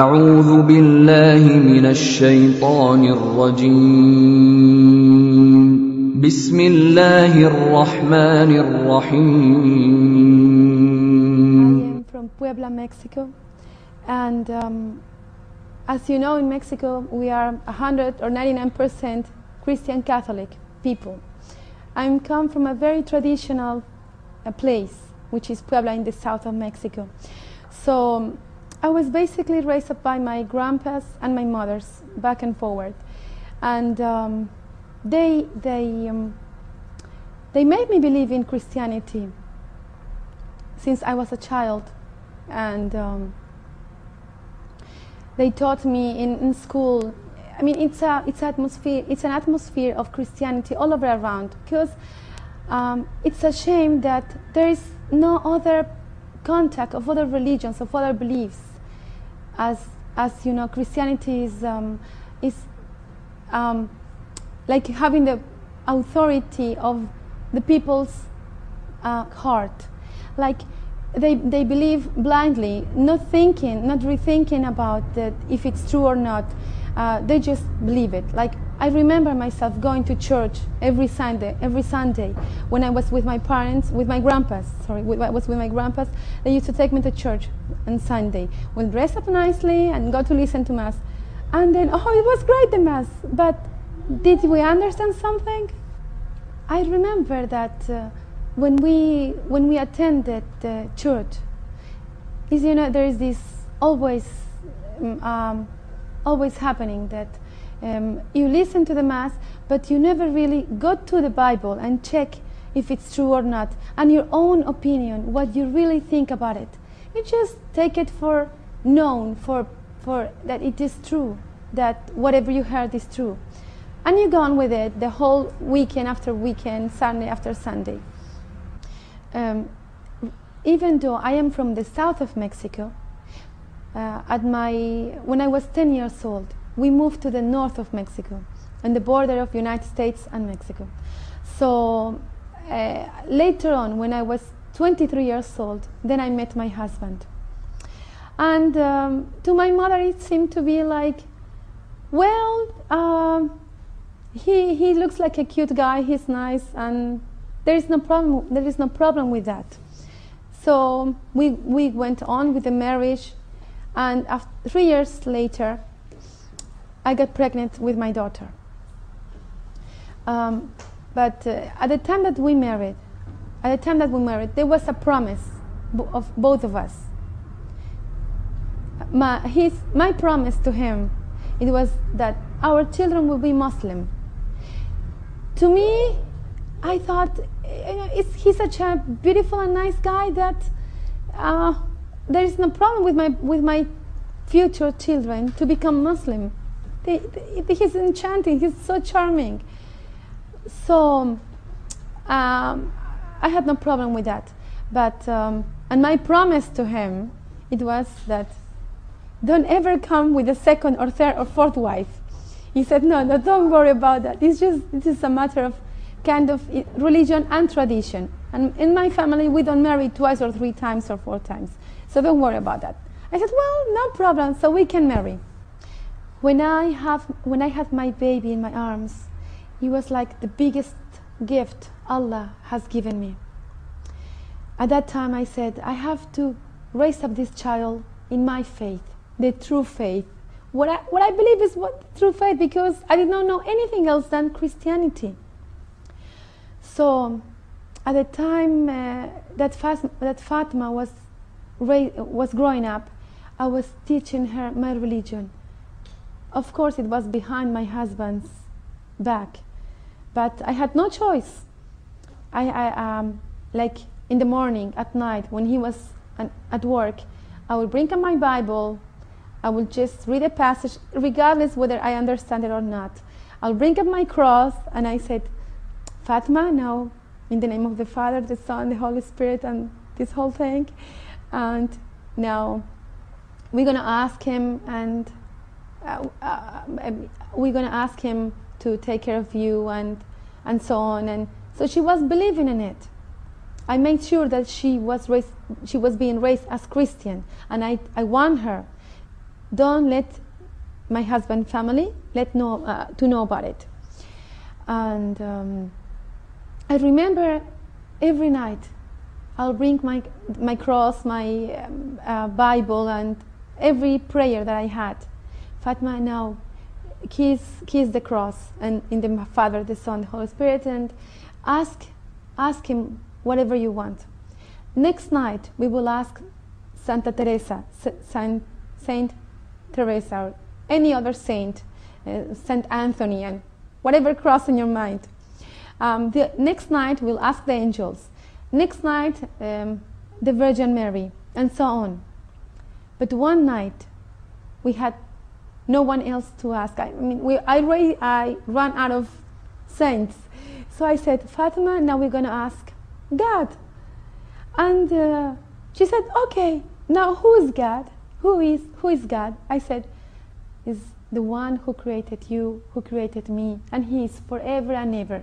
أعوذ بالله من الشيطان الرجيم بسم الله الرحمن الرحيم. I am from Puebla, Mexico, and as you know, in Mexico we are 100 or 99% Christian Catholic people. I come from a very traditional place, which is Puebla in the south of Mexico. So I was basically raised up by my grandpas and my mothers, back and forward, and they made me believe in Christianity since I was a child, and they taught me in school. I mean, it's an atmosphere of Christianity all over around, because it's a shame that there is no other contact of other religions, of other beliefs. As you know, Christianity is like having the authority of the people's heart. Like they believe blindly, not thinking, not rethinking about that if it's true or not. They just believe it. Like I remember myself going to church every Sunday when I was with my parents, with my grandpas. I was with my grandpas. They used to take me to church on Sunday. We'll dress up nicely and go to listen to mass. And then, oh, it was great, the mass. But did we understand something? I remember that when we attended church, is, you know, there is this always happening that you listen to the mass, but you never really go to the Bible and check if it's true or not, and your own opinion, what you really think about it. You just take it for known, for that it is true, that whatever you heard is true, and you go on with it the whole weekend after weekend, Sunday after Sunday. Even though I am from the south of Mexico, when I was 10 years old, we moved to the north of Mexico, on the border of United States and Mexico. So later on, when I was 23 years old, then I met my husband. And to my mother, it seemed to be like, well, he looks like a cute guy, he's nice, and there is no problem with that. So we went on with the marriage, and 3 years later, I got pregnant with my daughter. But at the time that we married, there was a promise of both of us. My promise to him, it was that our children will be Muslim. To me, I thought, you know, he's such a beautiful and nice guy that there is no problem with my future children to become Muslim. He's enchanting. He's so charming. So I had no problem with that. But and my promise to him, it was that don't ever come with a second or third or fourth wife. He said, no, don't worry about that. This is a matter of kind of religion and tradition. And in my family, we don't marry twice or three times or four times. So don't worry about that. I said, well, no problem. So we can marry. When I had my baby in my arms, it was like the biggest gift Allah has given me. At that time I said, I have to raise up this child in my faith, the true faith. What I believe is true faith, because I did not know anything else than Christianity. So at the time that Fatima was growing up, I was teaching her my religion. Of course, it was behind my husband's back, but I had no choice. Like in the morning, at night, when he was at work, I would bring up my Bible. I would just read a passage, regardless whether I understand it or not. I'll bring up my cross, and I said, Fatima, now, in the name of the Father, the Son, the Holy Spirit, and this whole thing. And now, we're going to ask him, and we're going to ask him to take care of you, and so on. And so she was believing in it. I made sure that she was being raised as Christian, and I want her don't let my husband family to know about it. And I remember every night I'll bring my cross, my Bible, and every prayer that I had. Fatima, now kiss the cross, and in the Father, the Son, the Holy Spirit, and ask him whatever you want. Next night we will ask Santa Teresa, Saint Teresa, or any other saint, Saint Anthony, and whatever cross in your mind. The next night we'll ask the angels. Next night the Virgin Mary, and so on. But one night we had no one else to ask. I ran out of saints, so I said, Fatima, now we're going to ask God. And she said, okay, now who is God? Who is God? I said, is the one who created you, who created me, and He is forever and ever.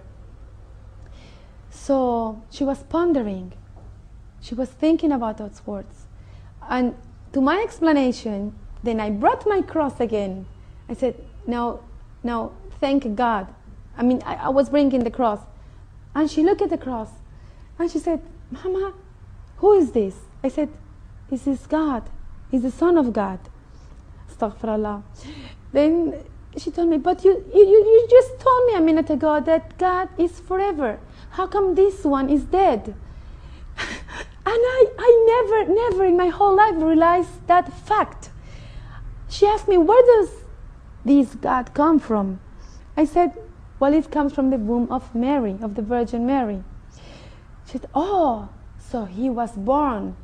So she was pondering. She was thinking about those words. And to my explanation, then I brought my cross again. I said, no, thank God. I was bringing the cross. And she looked at the cross and she said, Mama, who is this? I said, this is God. He's the Son of God. Astaghfirullah. Then she told me, but you just told me a minute ago that God is forever. How come this one is dead? And I never in my whole life realized that fact. She asked me, where does this God come from? I said, well, it comes from the womb of Mary, of the Virgin Mary. She said, oh, so He was born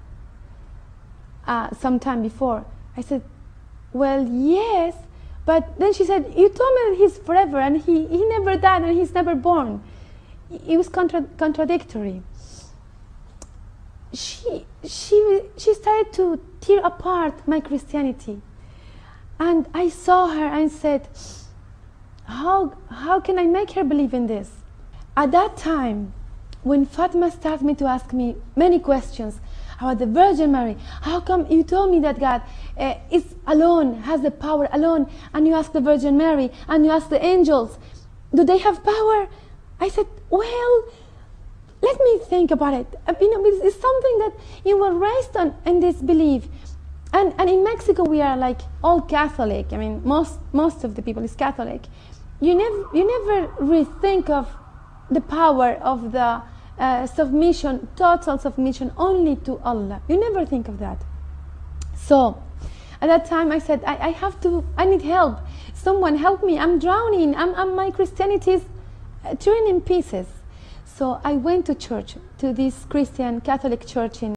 sometime before. I said, well, yes, but then she said, you told me that He's forever and he never died and He's never born. It was contradictory. She started to tear apart my Christianity. And I saw her and said, how can I make her believe in this? At that time, when Fatima started me to ask me many questions about the Virgin Mary, how come you told me that God is alone, has the power alone, and you ask the Virgin Mary, and you ask the angels, do they have power? I said, well, let me think about it. It's something that you were raised on in this belief. And in Mexico we are like all Catholic. Most of the people is Catholic. You never rethink of the power of the submission, total submission only to Allah. You never think of that. So at that time I said, I need help. Someone help me. I'm drowning. My Christianity is torn in pieces. So I went to church, to this Christian Catholic church in